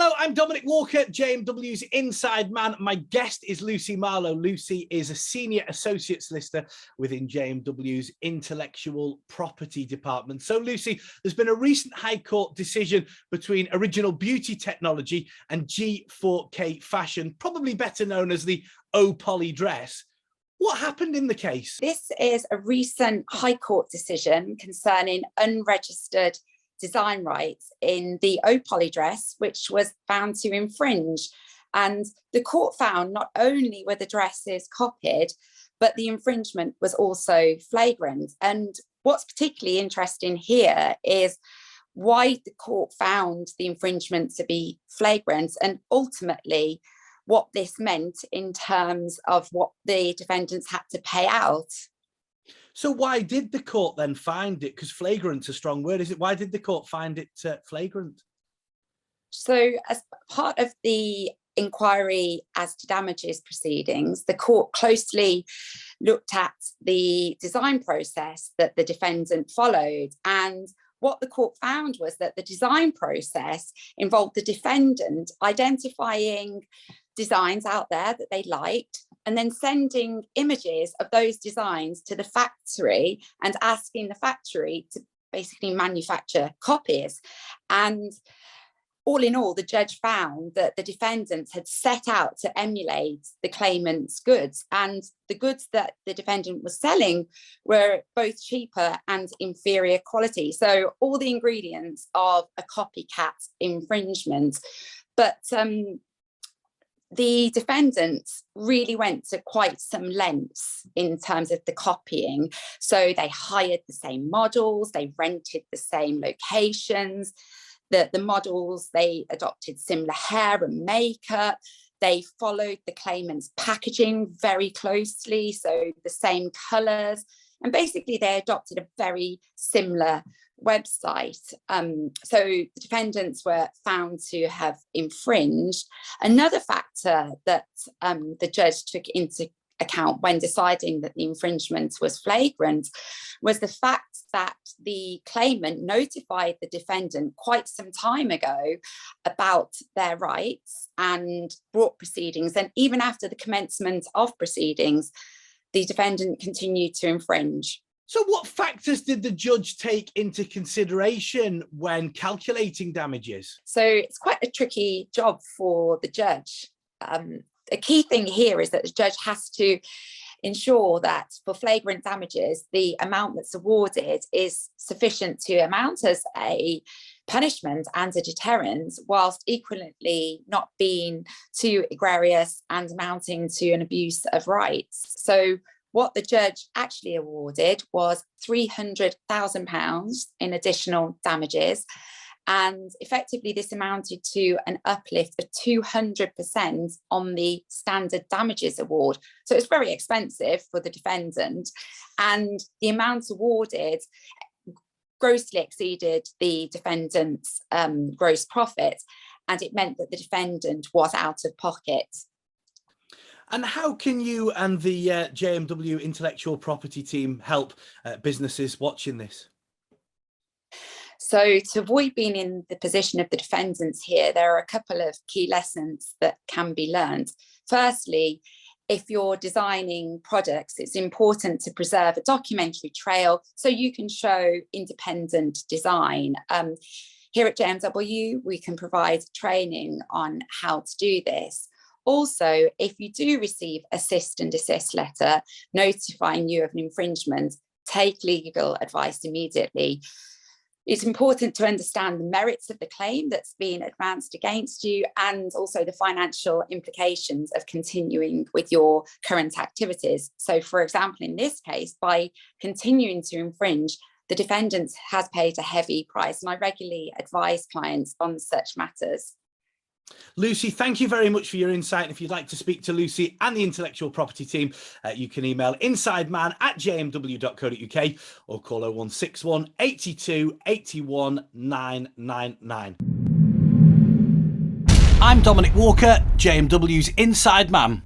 Hello, I'm Dominic Walker, JMW's Inside Man. My guest is Lucy Marlow. Lucy is a senior associate solicitor within JMW's intellectual property department. So, Lucy, there's been a recent High Court decision between Original Beauty Technology and G4K Fashion, probably better known as the O-Poly dress. What happened in the case? This is a recent High Court decision concerning unregistered design rights in the O-Poly dress, which was found to infringe. And the court found not only were the dresses copied, but the infringement was also flagrant. And what's particularly interesting here is why the court found the infringement to be flagrant and ultimately what this meant in terms of what the defendants had to pay out. So why did the court then find it? Because flagrant's a strong word, is it? Why did the court find it flagrant? So as part of the inquiry as to damages proceedings, the court closely looked at the design process that the defendant followed. And what the court found was that the design process involved the defendant identifying designs out there that they liked, and then sending images of those designs to the factory and asking the factory to basically manufacture copies. And all in all, the judge found that the defendants had set out to emulate the claimant's goods, and the goods that the defendant was selling were both cheaper and inferior quality. So all the ingredients of a copycat infringement. But the defendants really went to quite some lengths in terms of the copying. So they hired the same models, they rented the same locations, the models, they adopted similar hair and makeup, they followed the claimant's packaging very closely, so the same colours, and basically they adopted a very similar website. So the defendants were found to have infringed. Another factor that the judge took into account when deciding that the infringement was flagrant was the fact that the claimant notified the defendant quite some time ago about their rights and brought proceedings. And even after the commencement of proceedings, the defendant continued to infringe. So what factors did the judge take into consideration when calculating damages? So it's quite a tricky job for the judge. A key thing here is that the judge has to ensure that for flagrant damages, the amount that's awarded is sufficient to amount as a punishment and a deterrent, whilst equally not being too egregious and amounting to an abuse of rights. So what the judge actually awarded was £300,000 in additional damages. And effectively, this amounted to an uplift of 200% on the standard damages award. So it's very expensive for the defendant. And the amount awarded grossly exceeded the defendant's gross profit. And it meant that the defendant was out of pocket. And how can you and the JMW intellectual property team help businesses watching this? So to avoid being in the position of the defendants here, there are a couple of key lessons that can be learned. Firstly, if you're designing products, it's important to preserve a documentary trail so you can show independent design. Here at JMW, we can provide training on how to do this. Also, if you do receive a cease and desist letter notifying you of an infringement, take legal advice immediately. It's important to understand the merits of the claim that's been advanced against you and also the financial implications of continuing with your current activities. So, for example, in this case, by continuing to infringe, the defendant has paid a heavy price, and I regularly advise clients on such matters. Lucy, thank you very much for your insight. If you'd like to speak to Lucy and the intellectual property team, you can email insideman@jmw.co.uk or call 0161 82 81 999. I'm Dominic Walker, JMW's Inside Man.